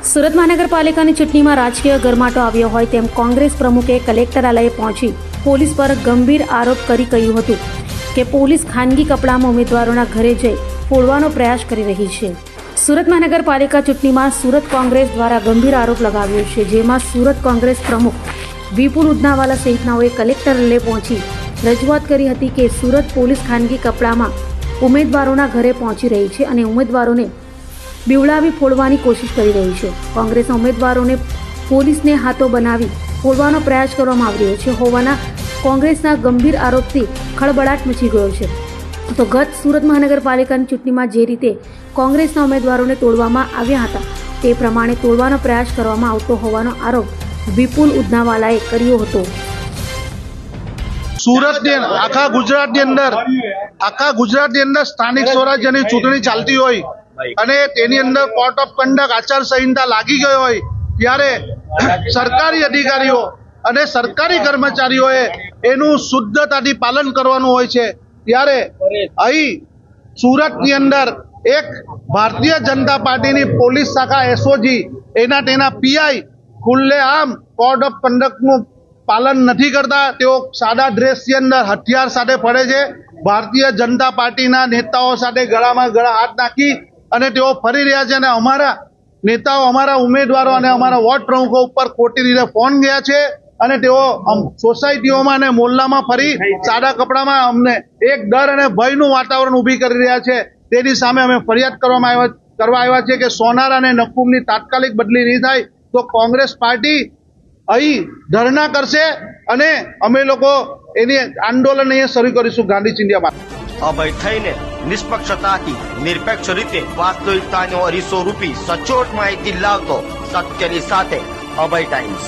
સુરત મહાનગરપાલિકાની ચૂંટણીમાં રાજકીય ગરમાટો આવ્યો હોય તેમ કોંગ્રેસ પ્રમુખે કલેક્ટરાલયે પહોંચી પોલીસ પર ગંભીર આરોપ કરી કહ્યું હતું કે પોલીસ ખાનગી કપડામાં ઉમેદવારોના ઘરે જઈ ફોડવાનો પ્રયાસ કરી રહી છે। સુરત મહાનગરપાલિકા ચૂંટણીમાં સુરત કોંગ્રેસ દ્વારા ગંભીર આરોપ લગાવ્યો છે, જેમાં સુરત કોંગ્રેસ પ્રમુખ વિપુલ ઉદનાવાલા સહિતનાઓએ કલેક્ટરાલયે પહોંચી રજૂઆત કરી હતી કે સુરત પોલીસ ખાનગી કપડામાં ઉમેદવારોના ઘરે પહોંચી રહી છે અને ઉમેદવારોને બીવડાવી ફોડવાની કોશિશ કરી રહી છે। કોંગ્રેસના ઉમેદવારોને પોલીસને હાથો બનાવી ફોડવાનો પ્રયાસ કરવામાં આવી રહ્યો છે હોવાના કોંગ્રેસના ગંભીર આરોપથી ખળબળાટ મચી ગયો છે। તો ગત સુરત મહાનગરપાલિકાની ચૂંટણીમાં જે રીતે કોંગ્રેસના ઉમેદવારોને તોડવામાં આવ્યા હતા તે પ્રમાણે તોડવાનો પ્રયાસ કરવામાં આવતો હોવાનો આરોપ વિપુલ ઉદનાવાલાએ કર્યો હતો। સુરતની આખા ગુજરાતની અંદર સ્થાનિક સ્વરાજ્યની ચૂંટણી ચાલતી હોય અને તેની અંદર કોર્ટ ઓફ કન્ડક્ટ આચારસંહિતા લાગી ગઈ હોય ત્યારે સરકારી અધિકારીઓ અને સરકારી કર્મચારીઓએ એનું શુદ્ધતાથી પાલન કરવાનું હોય છે। ત્યારે અહીં સુરતની અંદર એક ભારતીય જનતા પાર્ટીની પોલીસ શાખા એસઓજી તેના પીઆઈ ખુલ્લેઆમ કોર્ટ ઓફ કન્ડક્ટનું પાલન નથી કરતા। તેઓ સાદા ડ્રેસની અંદર હથિયાર સાથે ફરે છે। ભારતીય જનતા પાર્ટીના નેતાઓ સાથે ગળામાં ગળા હાથ નાખી અને તેઓ ફરી રહ્યા છે અને અમારા નેતાઓ, અમારા ઉમેદવારો અને અમારા વોર્ડ પ્રમુખો ઉપર ખોટી રીતે ફોન ગયા છે અને તેઓ સોસાયટીઓમાં અને મોહલ્લામાં ફરી સાદા કપડામાં અમને એક ડર અને ભયનું વાતાવરણ ઊભી કરી રહ્યા છે। તેની સામે અમે ફરિયાદ કરવા આવ્યા છે કે સોનાર અને નકુમની તાત્કાલિક બદલી નહીં થાય તો કોંગ્રેસ પાર્ટી અહીં ધરણા કરશે અને અમે લોકો એની આંદોલન અહીંયા શરૂ કરીશું ગાંધી ચિંધ્યામાં। અભય થઈને નિષ્પક્ષતાથી નિરપેક્ષ રીતે વાસ્તવિકતાનો અરીસો રૂપી સચોટ માહિતી લાવતો સત્યની સાથે અભય ટાઈમ્સ।